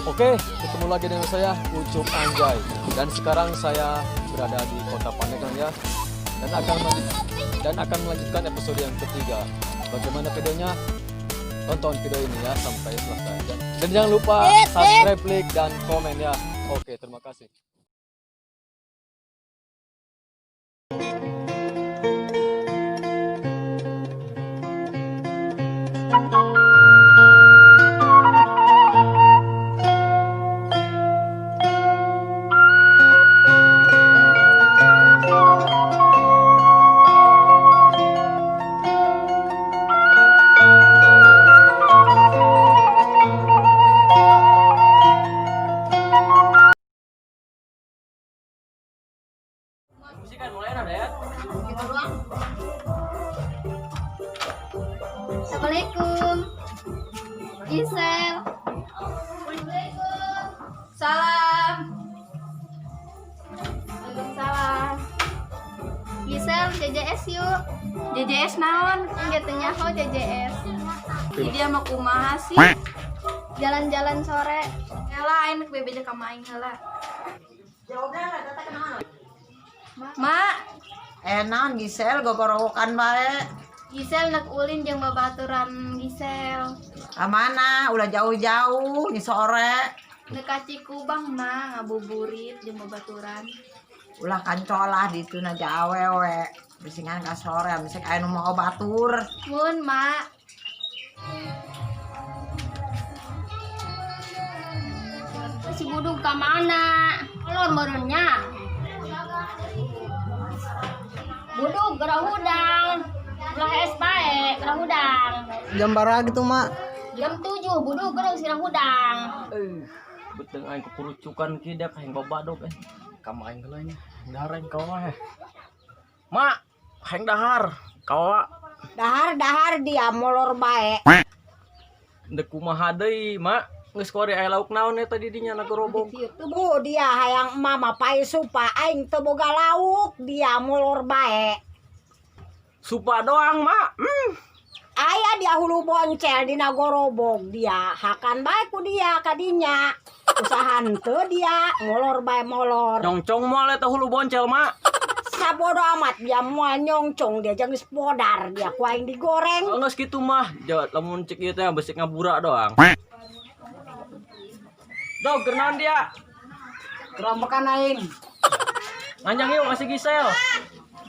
Oke, ketemu lagi dengan saya Ucup Anjay. Dan sekarang saya berada di Kota Pandeglang ya. Dan akan melanjutkan episode yang ketiga. Bagaimana videonya? Tonton video ini ya sampai selesai. Dan jangan lupa subscribe, like, dan komen ya. Oke, terima kasih. Assalamualaikum, Gisel. Waalaikumsalam. Salam. Waalaikumsalam. Gisel, JJS yuk. JJS naon? Gitu nyaho JJS. Jadi dia mau kumaha sih? Jalan-jalan sore. Heula aing nek bebeja ka maing heula. Jawabna data kenal. Mak, Enak Gisel gogorowokan bae. Gisel nak ulin jeung babaturan Gisel. Amana ulah jauh-jauh di sore. Dekat Cikubang mah ngabuburit jeung babaturan. Ulah kancolah di teu naja awewe. Bisingan ka sore misek aya nu mau batur. Mun mak. Si budug ka mana? Lor meureunnya. Budug gerah hudang. Ulah es bae, gerah hudang. Jam bara gitu, Mak? Jam 7 budug gerah sirah hudang. Beteng aing kepurucukan kidak aing babadog ka maing heula nya. Dahar aing kawa. Mak, aing dahar kawa. Dahar dia molor bae. Dek kumaha deui, Mak? Geus kore aya lauk naon eta di dinya nagerobong. Tuh dia hayang mama pae supa aing teu boga lauk, dia molor bae. Supa doang, Mak. Aya dia hulu boncel dina gorobog dia hakan bae ku dia kadinya. Usahan teu dia molor bae molor. Nyongcong moal eta hulu boncel, Mak. Sabodo amat dia moal nyongcong dia jeung geus podar dia ku aing digoreng. Geus kitu mah, jawab lamun cek ieu teh besik ngabura doang. Dog, kenaon dia? Kerombokan aing. Nganjang yuk kasih Gisel.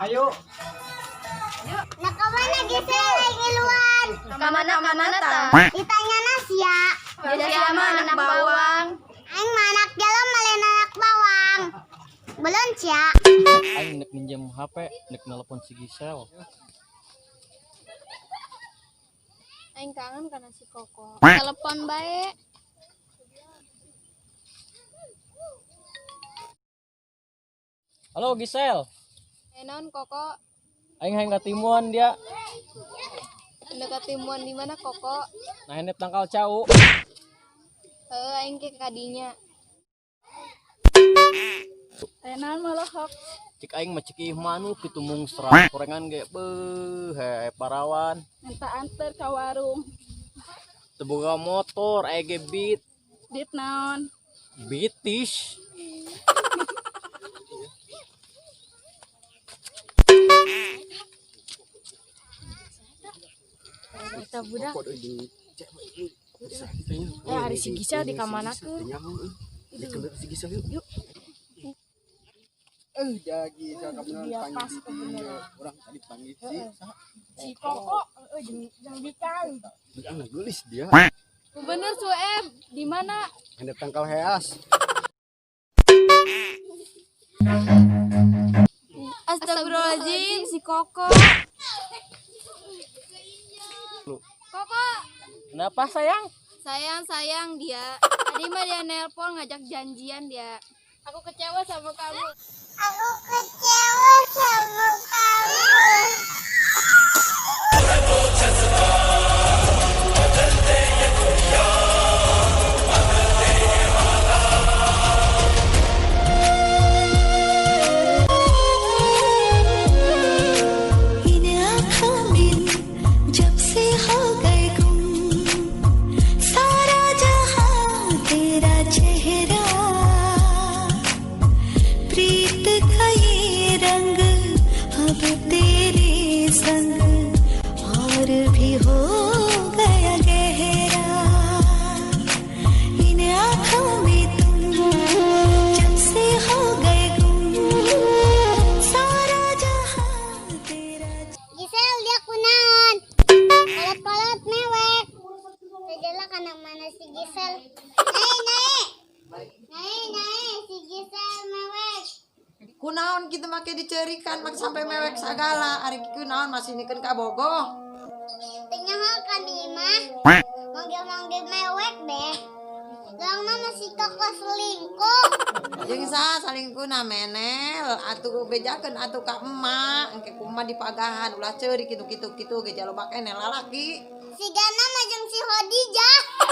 Ayo. Nak kemana Gisel lagi iluan? Kamana ta? Ditanya Nasya. Jadi mah anak bawang. Aing manak jalan malen anak bawang. Belum cia. Aing nek minjem HP, nek nelpon si Gisel. Aing kangen kana si Koko. Telepon bae. Halo Gisel. Naon Koko? Aing hayang katimuan dia. Anda ketimuan di mana Koko? Nah ini tangkal cau. Aing ke kadinya. Naon malohok? Cik aing mah cik ih manuk kitu mung serat korengan ge beuh he parawan. Enta anter ka warung. Teu boga motor aya ge beat. Dit naon? Beatish. Kita budak. Hari si Gisel di kamanakeun? Yuk. Jadi dia pas kebenaran. orang tadi panggil Si Koko jeung Bikan. anak gelis dia Bener Suem, di mana? hendak tangkal heas Astagfirullahaladzim, si Koko. Koko, Kenapa sayang? sayang dia. Tadi mah dia nelpon ngajak janjian dia. Aku kecewa sama kamu. Aku kecewa sama kamu. जब से हो गए गुम सारा जहां तेरा Gisel. Naik, si Gisel mewek. Kunaon kita make dicerikan mak sampai mewek sagala. Ari kunaon masih nikeun ka bogoh. Tanya kan imah. Manggil-manggil mewek deh. Lang mah masih koko selingkuh. Jeung saha salingkuna menel atuh bejakeun atuh ka emak engke kumaha dipagahan ulah ceurik kitu-kitu ge jalobak enel lalaki. Si Gana mah jeung si Hodijah.